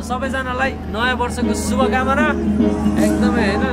सबैजनालाई नयाँ वर्षको शुभकामना एकदमै हैन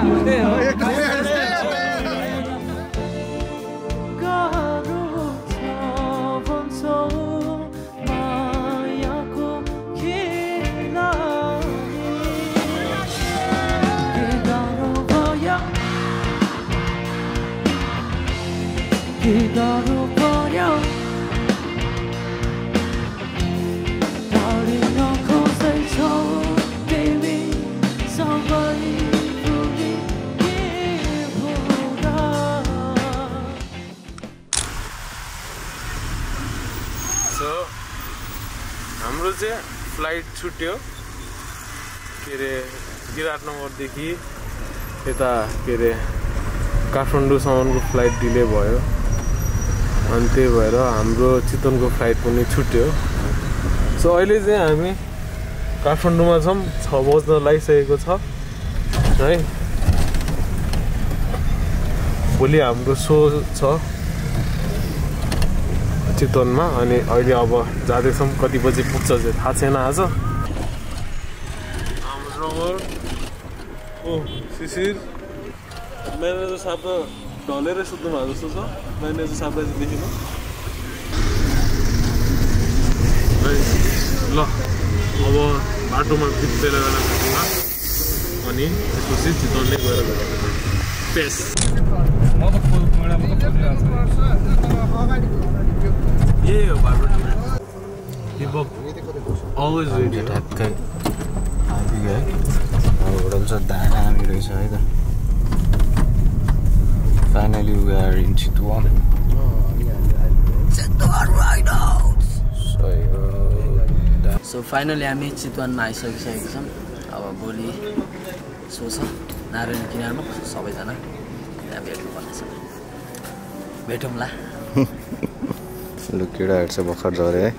हाम्रो चाहिँ फ्लाइट छुट्यो के अरे विराटनगरदेखि यता के अरे काठमाडौँसम्मको फ्लाइट डिले भयो अनि त्यही भएर हाम्रो चितवनको फ्लाइट पनि छुट्यो सो अहिले चाहिँ हामी काठमाडौँमा छौँ 6 बज्न लागिसकेको छ है भोलि हाम्रो शो छ चितवनमा अनि अहिले अब जाँदैछौँ कति बजी पुग्छ चाहिँ थाहा छैन आज हाम्रो ओ शिशिर म्यानेजर साहब त ढलेर सुत्नु भएको जस्तो छ म्यानेजर साहबलाई चाहिँ देखिनु ल अब बाटोमा बित्दै जान सक्दिनँ अनि त्यसपछि चितवनले गएर पेस Yeah, keep up. Always ready. ठ्याक्कै आइपुग्यो है होटल छ दामी रहेछ है त finally we are in Chitwan so finally हामी चितवनमा आइसकिसकेका छौँ अब भोलि सो छ नारायण किनारमा सबैजना त्यहाँ भेट्नुपर्ने छ भेटौँला लु केटाहरू चाहिँ भर्खर झरे है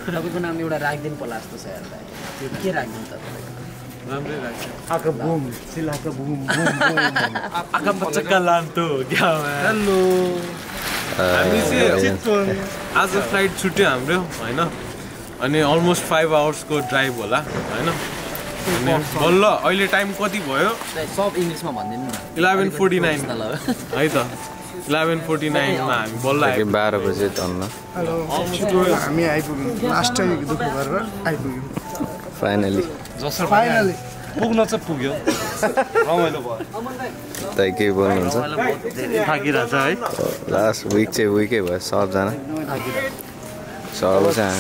तपाईँको नाम एउटा राखिदिनु पर्ला जस्तो छ यार के राखिदिनु त राम्रै लाग्छ हेलो हामी चाहिँ चितवन आज फ्लाइट छुट्यो हाम्रो होइन अनि अलमोस्ट 5 आवर्सको ड्राइभ होला होइन बल्ल अहिले टाइम कति भयो सब इङ्ग्लिसमा भनिदिनु न 11:49 है त 11:49 मा हामी बल्ल 12 बजे तन्न हामी आइपुग्यौँ लास्ट टाइम दुःख गरेर आइपुग्यौँ फाइनली पुग्न चाहिँ पुग्यो रमाइलो भयो तै के बोल्नुहुन्छ थाकिरहेछ है लास्ट विक चाहिँ विकै भयो सबजना सब चाहिँ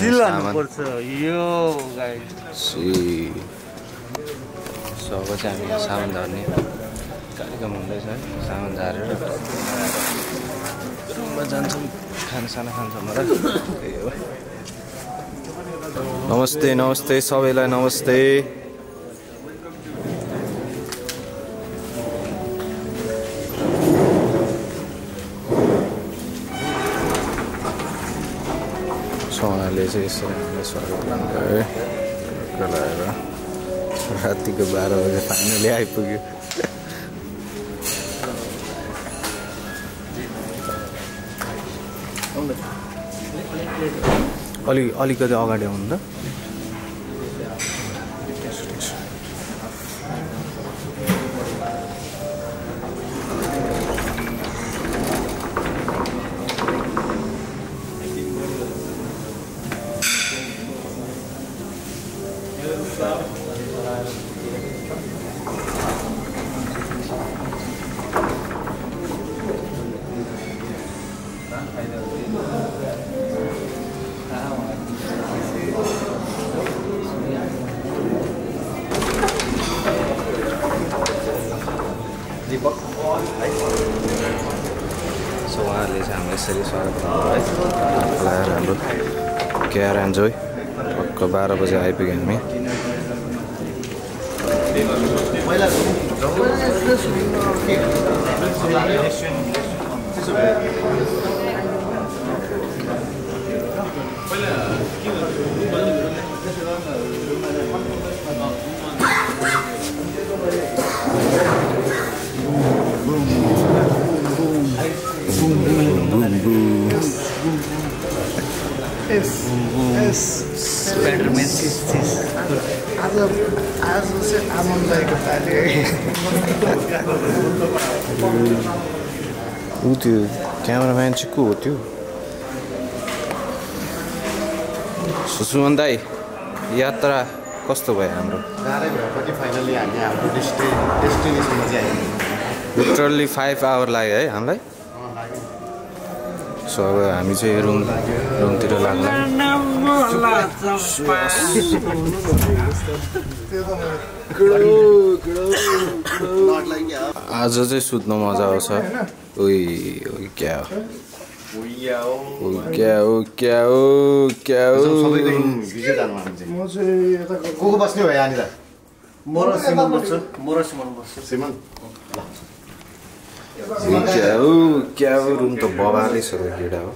सब चाहिँ हामी सामान झर्ने कार्यक्रम हुँदैछ है सामान झारेर रुममा जान्छौँ खानासाना खान्छौँ होला नमस्ते नमस्ते सबैलाई नमस्ते उहाँले चाहिँ यसो हामीलाई स्वागत गर्नुभयो है लगाएर रातिको 12 बजे फाइनली आइपुग्यो अलिकति अगाडि आउनु त सो उहाँहरूले चाहिँ हामीलाई यसरी स्वागत गर्नुभयो है हाम्रो केआर एन्जोय पक्क 12 बजे आइपुग्यो हामी यस यस स्पाइडरम्यान चिज आज चाहिँ आनन्द भएको पाले ऊ त्यो क्यामेराम्यान चाहिँ को हो त्यो सुमन दाई यात्रा कस्तो भयो हाम्रो गाह्रै भयो कति फाइनली हामी हाम्रो डेस्टिनेसनमा चाहिँ आयौँ लिटरली 5 आवर लाग्यो है हामीलाई सो अब हामी चाहिँ रुमतिर लाग्ला आज चाहिँ सुत्न मजा आउँछ ओइ क्या सबैदेखि भिजै जानु हामी चाहिँ म चाहिँ यता को बस्ने भयो यहाँनिर म र सिमन बस्छु सिमन क्या हो रुम त बबालै छ केटा हो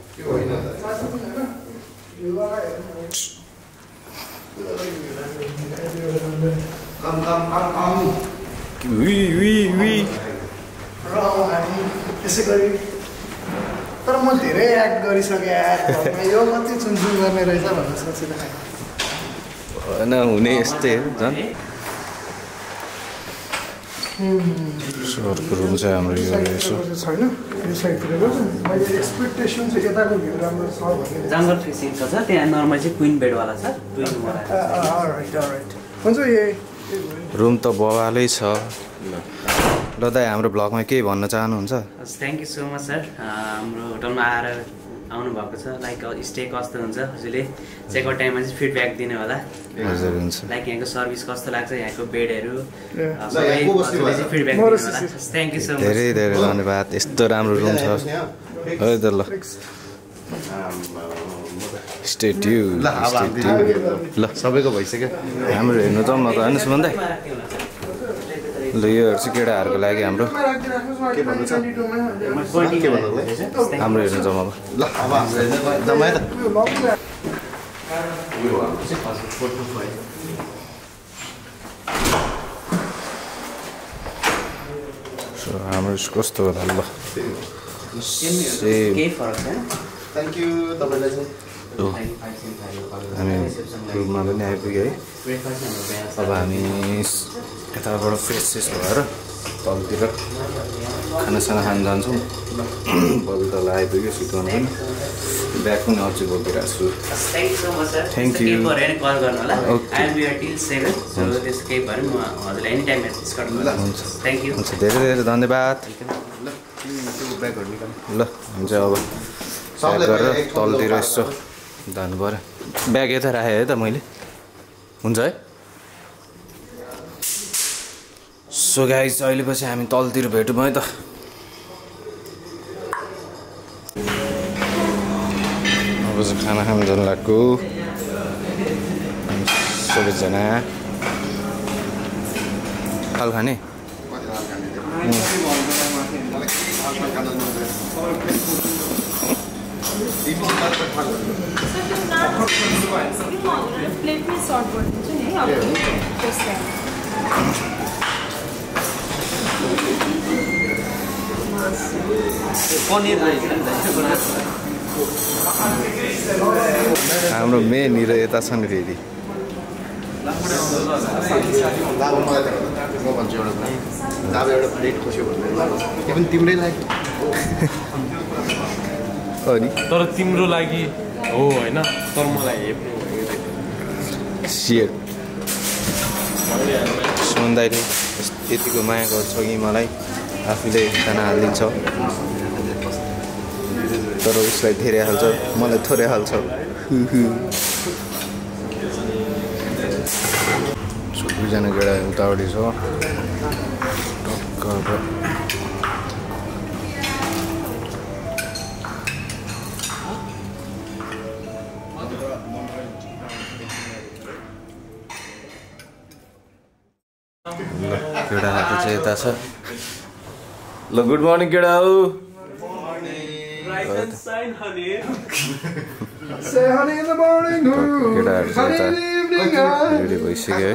र हामी यसै गरी तर म धेरै एक्ट गरिसकेँ यार घरमा यो कति चुनचुन गर्ने रहेछ भनेर सोचिरहेको होइन हुने यस्तै हो झन् अर्को रुम चाहिँ हाम्रो यो रहेछ छैन यो साइडतिर गर्छ मैले एक्सपेक्टेसन चाहिँ यताको भ्यू राम्रो छ भन्ने जङ्गल फेसिङ छ त्यहाँ नर्मल चाहिँ क्विन बेडवाला छ राइट हुन्छ यही रुम त बबालै छ ल दाइ हाम्रो ब्लगमा केही भन्न चाहनुहुन्छ thank you so much sir हाम्रो होटलमा आएर आउनुभएको छ लाइक स्टे कस्तो हुन्छ हजुरले चेकआउट टाइममा चाहिँ फिडब्याक दिने होला हजुर हुन्छ लाइक यहाँको सर्भिस कस्तो लाग्छ यहाँको बेडहरू सबै हजुरले चाहिँ फिडब्याक दिनु होला थ्याङ्क यू सो मच धेरै धेरै धन्यवाद यस्तो राम्रो रुम छ है त ल स्टे ट्युन ल अब ल सबैको भइसक्यो हाम्रो हेर्नु त म त होइन सुमन दाइ ल योहरू चाहिँ केटाहरूको लागि हाम्रो के भन्नु छ के भन्नु हाम्रो हेर्नु जम्मा ल अब जम्मा है त सो हाम्रो कस्तो होला ल केही फरक छैन थ्याङ्क यू तपाईँलाई चाहिँ हामी रुममा पनि आइपुग्यो है अब हामी यताबाट फ्रेस सेस भएर तलतिर खानासाना खान जान्छौँ बबी तल आइपुग्यो सुत्नु पनि ब्याग पनि अझै बोकिरहेको छु thank you so much sir Thank you. केही पऱ्यो भने कल गर्नु होला Okay. I am here till 7 so त्यस्तो केही पऱ्यो भने म हजुरलाई एनी टाइम मेसेज गर्नु होला हुन्छ थ्याङ्क यू हुन्छ धेरै धेरै धन्यवाद ल त्यो ब्यागहरू निकाल्नु ल हुन्छ अब प्याक गरेर तलतिर यसो जानु पऱ्यो ब्याग यता राखेँ है त मैले हुन्छ है सो गाइस अहिले पछि हामी तलतिर भेटौँ है त अब चाहिँ खाना खानु जानु लाग्यो सबैजना खाल खाने प्लेट में सर्ट गरिदिन्छु नि है अब त्यसलाई हाम्रो मेन हिरो यता छ नि फेरि दाबो मलाई त म भन्छु एउटा कुरा दाबो एउटा प्लेट खोस्यो भन्दै त्यो पनि तिम्रै लागि अनि तर तिम्रो लागि हो होइन तर मलाई हेप्नु सियर सुमन दाइले यतिको माया गर्छ कि मलाई आफूले खाना हालिदिन्छ तर उसलाई धेरै हाल्छ मलाई थोरै हाल्छ दुईजना केटा उतापट्टि छ टक्क केटाहरू चाहिँ यता छ ल गुड मर्निङ केटा हो केटाहरू चाहिँ यता रेडी भइसक्यो है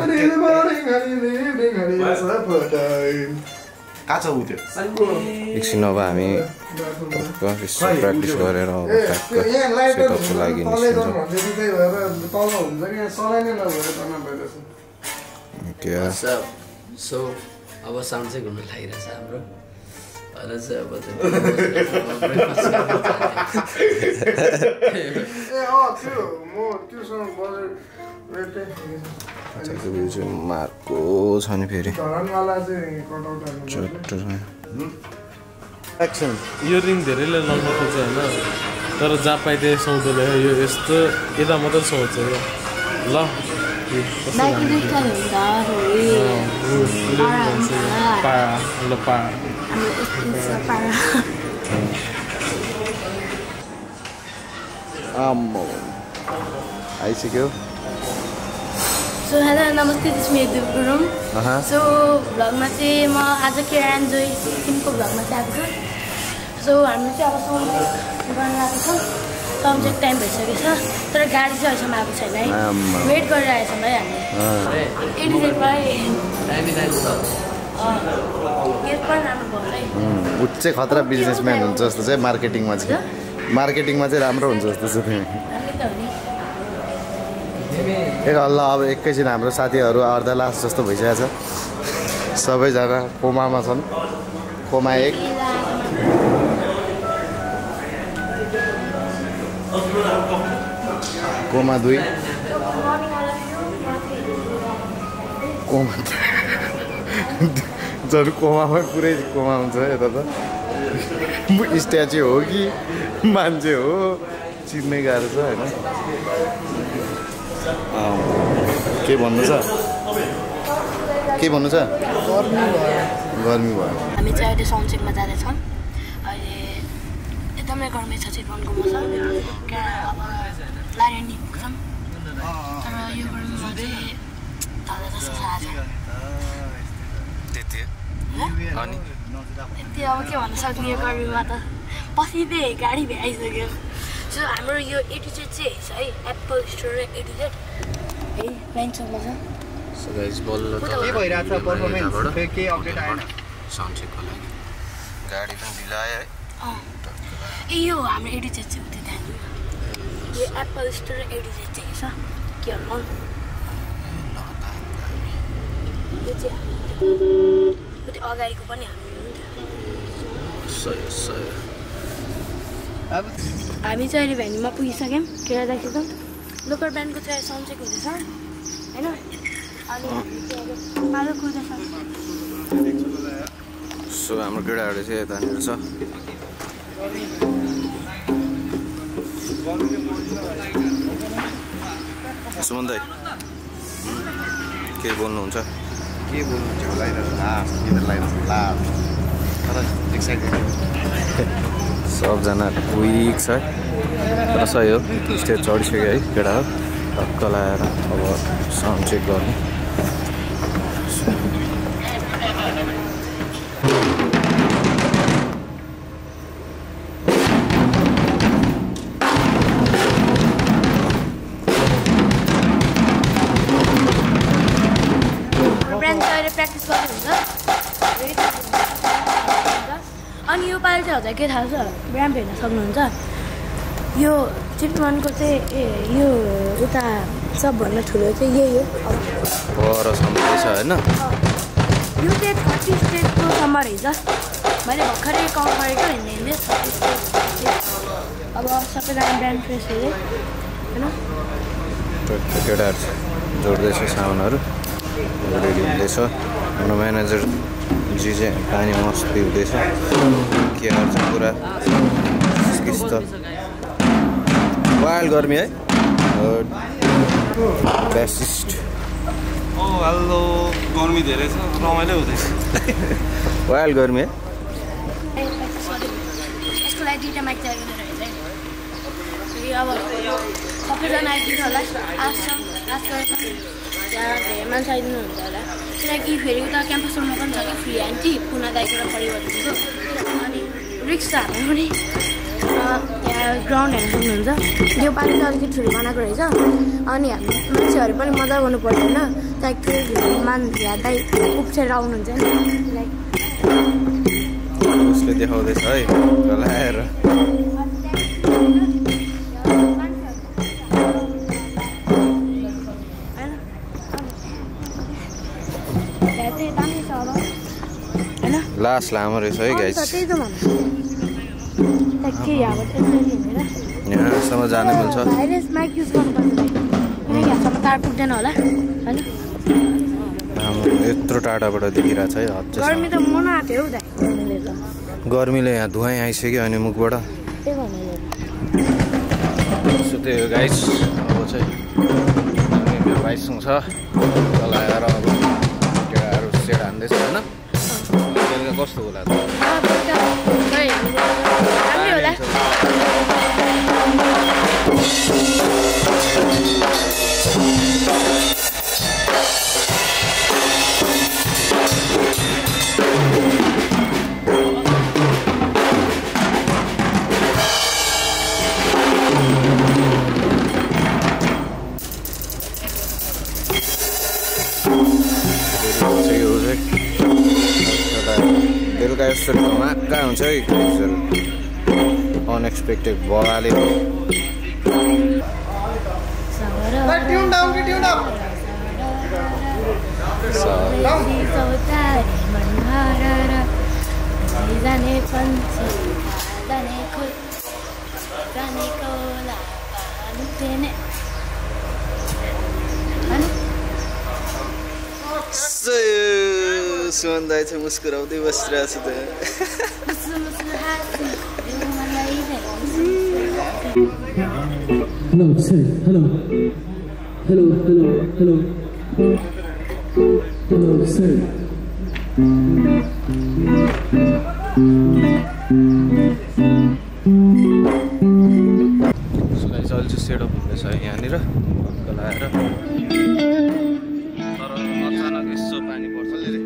कहाँ छ उ त्यो एकछिन अब हामी प्र्याक्टिस गरेर अब सेटअपको लागि सो अब साउन्ड चाहिँ घुम्नु लागिरहेछ हाम्रो अहिले चाहिँ अब मार्को छ नि फेरि यो रिङ धेरैले लाउन खोज्छ होइन तर जहाँ पाइ त्यही सुहाउँदैन यो यस्तो यता मात्रै सुहाउँछ यो ल आइसक्यो सो हेलो नमस्ते त्यसमा गुरुङ सो भ्लगमा चाहिँ म आज केरा एन्जोय सिक्किमको भ्लगमा चाहिँ आएको छु सो हामी चाहिँ अब सनसेट गर्न आएको छौँ सनसेट टाइम भइसकेको छ तर गाडी चाहिँ अहिलेसम्म आएको छैन है वेट गरिरहेछौँ है हामी गेट पनि राम्रो भयो है ऊ चाहिँ खतरा बिजनेसम्यान हुन्छ जस्तो चाहिँ मार्केटिङमा चाहिँ राम्रो हुन्छ जस्तो छ तिमी ए ल अब एकैछिन हाम्रो साथीहरू अर्धा लास जस्तो भइसकेको छ सबैजना कोमामा छन् कोमा 1 कोमा 2 कोमा झन् कोमामा पुरै कोमा हुन्छ यता त स्ट्याचु हो कि मान्छे हो चिन्नै गाह्रो छ होइन के भन्नु छ गर्मी भयो हामी चाहिँ अहिले सनसेटमा जाँदैछौँ अहिले एकदमै गर्मी छ चितवनको मौसम अब लाइन पुग्छौँ तर यो गर्मीमा चाहिँ ढल्दा जस्तो छ आज त्यति अब के भन्न सक्ने यो गर्मीमा त पसिँदै गाडी भ्याइसक्यो सो हाम्रो यो एटिजेड चाहिँ छ है एप्पल स्टोर र एटिजेड है लाइन चौकमा छ सो गाइस बल्ल के भइरहेछ परफर्मेन्स के अपडेट आएन साउन्ड चेकको लागि गाडी पनि ढिलो आयो है ए यो हाम्रो एटिजेड चाहिँ उतै त्यहाँ यो एप्पल स्टोर र एटिजेड चाहिँ छ के भन्नु यो चाहिँ उतै अगाडिको पनि हाम्रो हामी चाहिँ अहिले भ्यानीमा पुगिसक्यौँ केरा राखिसक्यौँ लोकल ब्रान्डको चाहिँ सनसेट हुँदैछ होइन अनि पालो कुर्दैछ सो हाम्रो केटाहरू चाहिँ यतानिर छ सुमन दाइ के बोल्नुहुन्छ सबजना क्विक छ तर सही हो स्टेज चढिसक्यो है केटाहरू टक्क लगाएर अब साउन्ड चेक गर्ने प्र्याक्टिस गर्नुहुन्छ अनि यो पालि चाहिँ हजुर के थाहा छ ब्रान्ड हेर्न सक्नुहुन्छ यो चितवनको चाहिँ यो उता सबभन्दा ठुलो चाहिँ यही हो परसम्म छ होइन यो चाहिँ 30 स्टेटको सम्म रहेछ मैले भर्खरै काउन्ट गरेको हिँड्दै 30 स्टेट अब सबैजना ब्रान्ड फ्रेस हेरेँ होइन केटाहरू जोड्दैछ साउन्डहरू रेडी हुँदैछ हाम्रो म्यानेजर जी चाहिँ पानी मस्त पिउँदैछ केयर चाहिँ पुरा किस्त वाइल्ड गर्मी है बेसिस्ट हेलो गर्मी धेरै छ रमाइलो हुँदैछ वाइल्ड गर्मी है यसको लागि 2टा माइक चाहिएको रहेछ अब सबैजना आइदिनु होला आश गरेछौँ त्यहाँ धेरै मान्छे आइदिनुहुन्छ होला किनकि फेरि उता क्याम्पस रुममा पनि छ कि फ्री एन्टी पुना दाइबाट परिवर्तनको अनि रिक्स छ हाम्रो पनि त्यहाँ ग्राउन्ड हेर्न सक्नुहुन्छ यो पालि चाहिँ अलिकति ठुलो बनाएको रहेछ अनि हामी मान्छेहरू पनि मजा गर्नु पर्दैन लाइक मान दाइ उप्सेर आउनुहुन्छ नि लाइक उसले देखाउँदैछ है चलाएर लास्ट लामो रहेछ है गाइस यहाँसम्म जाने मिल्छ यत्रो टाढाबाट देखिरहेछ है गर्मीले यहाँ धुवाँ आइसक्यो अनि मुखबाट सो त्यही हो गाइस अब चाहिँ मेरो भाइसँग छ चलाएर अब केटाहरू सेड हान्दैछ होइन बेलुका कस्तो होला त बेलुका यस्तो धमाका हुन्छ है अनएक्सपेक्टेड भवाले सुमन दाइ चाहिँ मुस्कुराउँदै बसिरहेको छु त Hello, sir. Hello. Hello, hello, hello. Hello, sir. So guys, अहिले चाहिँ सेटअप हुँदैछ यहाँनिर हल्का लगाएर तर अचानक यसो पानी पर्छ रे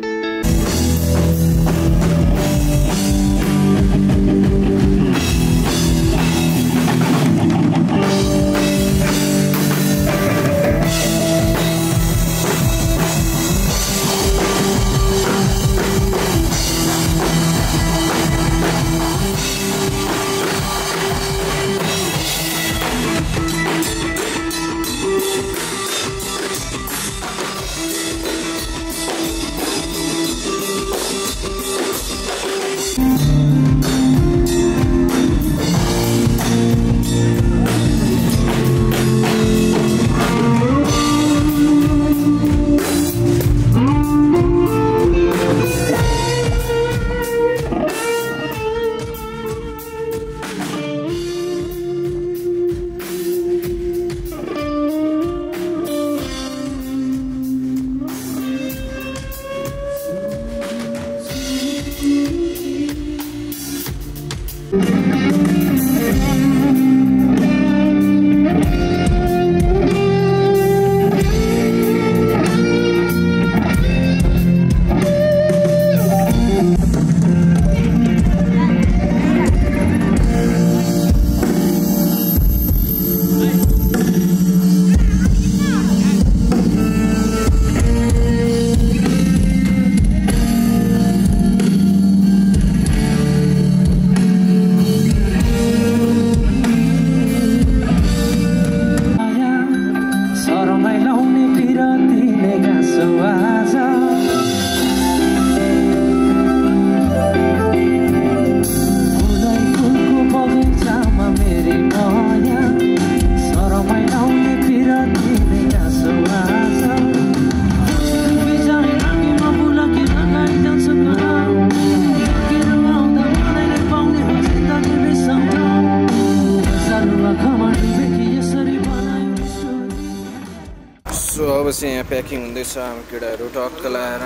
अब चाहिँ यहाँ प्याकिङ हुँदैछ हाम्रो केटाहरू टक्क लाएर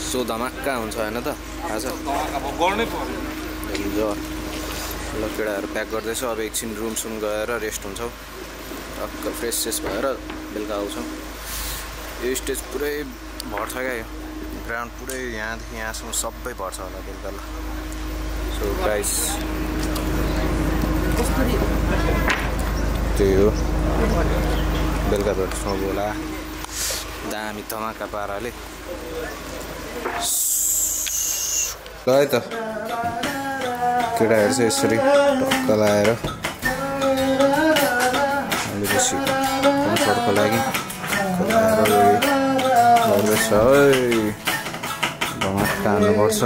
सो धमाक्का हुन्छ होइन त थाहा छ ल केटाहरू प्याक गर्दैछ अब एकछिन रुम सुम गएर रेस्ट हुन्छौँ टक्क फ्रेस सेस भएर बेलुका आउँछौँ यो स्टेज पुरै भर्छ क्या यो ग्राउन्ड पुरै यहाँदेखि यहाँसम्म सबै भर्छ होला बेलुका ल सो गाइस त्यही हो बेलुका भेट्छौँ होला दामी धमाका पाराले ल है त केटाहरू चाहिँ यसरी टक्क लाएर अलिकति कम्फर्टको लागि गर्दैछ है धमाका हाल्नुपर्छ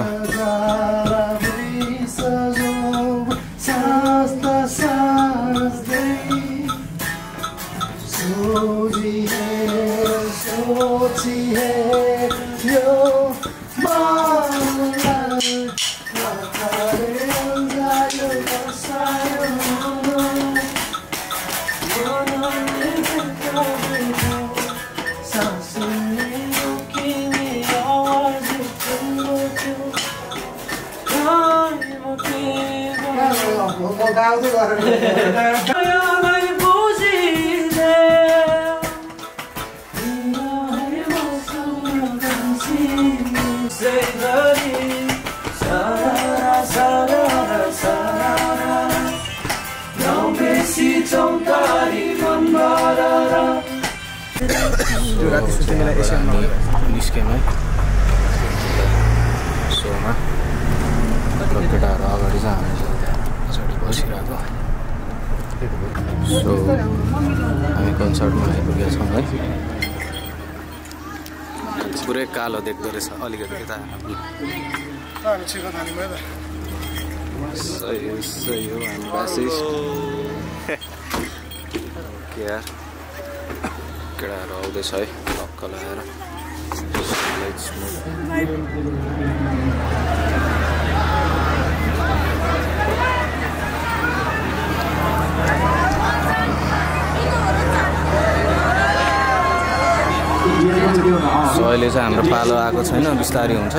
निस्क्यौँ है सोमा केटाहरू अगाडि चाहिँ हामी पछाडि बसिरहेको सो हामी कन्सर्टमा आइपुगेका छौँ है पुरै कालो देख्दो रहेछ अलिकति यता सही हो हामी बासिस्ट के यार केटाहरू आउँदैछ है टक्क लगाएर सो अहिले चाहिँ हाम्रो पालो आएको छैन बिस्तारै हुन्छ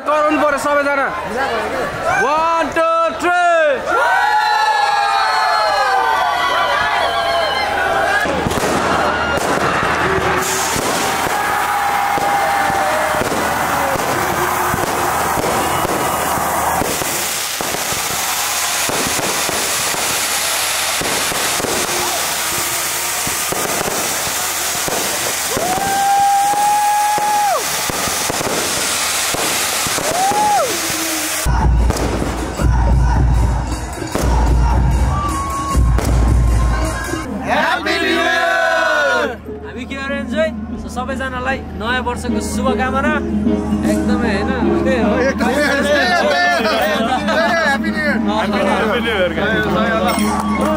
कराउनु पर्यो सबैजना 1 2 3 सबैजनालाई नयाँ वर्षको शुभकामना एकदमै हैन त्यही हो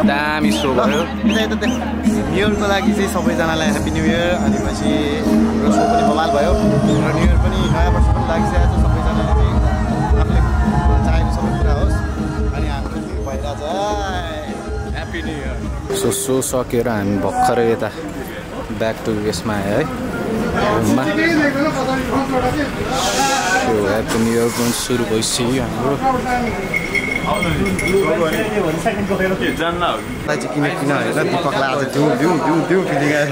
दामी सो भयो न्यु इयरको लागि चाहिँ सबैजनालाई ह्याप्पी न्यु इयर अनि पछि हाम्रो सो पनि बवाल भयो र न्यु इयर पनि नयाँ वर्ष पनि लागिसकेको छ सबैजनाले चाहिँ आफूले चाहेको सबै कुरा होस् अनि हाम्रो चाहिँ भइरहेछ ह्याप्पी न्यु इयर सो सकेर हामी भर्खरै यता ब्याक टु यसमा आयो है होममा ह्याप्पी न्यु इयर पनि सुरु भइसक्यो हाम्रो किन होइन दिपकलाई आज दिउँ फिलिङ आएर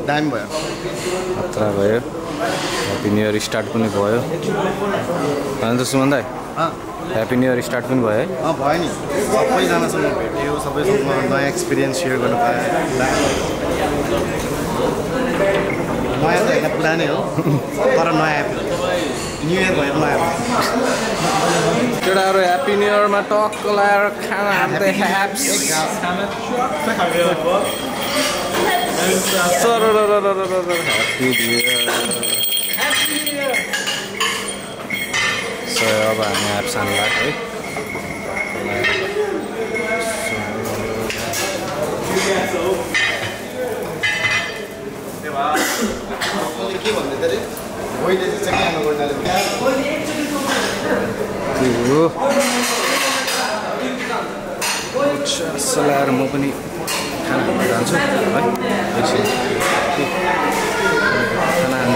दामी भयो खतरा भयो ह्याप्पी न्यु इयर स्टार्ट पनि भयो होइन त सुमन दाइ ह्याप्पी न्यु इयर स्टार्ट पनि भयो है भयो नि सबैजनासँग भेट्यो सबैसँग नयाँ एक्सपिरियन्स सेयर गर्नु पाएँ नयाँ त होइन पुरानै हो तर नयाँ न्यु इयर भयो नयाँ केटाहरू ह्याप्पी न्यु इयरमा टक्क लगाएर खाना हान्दै ह्याप्स ह्याप्पी न्यु इयर सो अब हामी ह्याप्स हान्नु लाग्यो है के भन्दै त रे मैले चाहिँ के सलाएर म पनि खाना खान जान्छु है एकछिन खाना खानु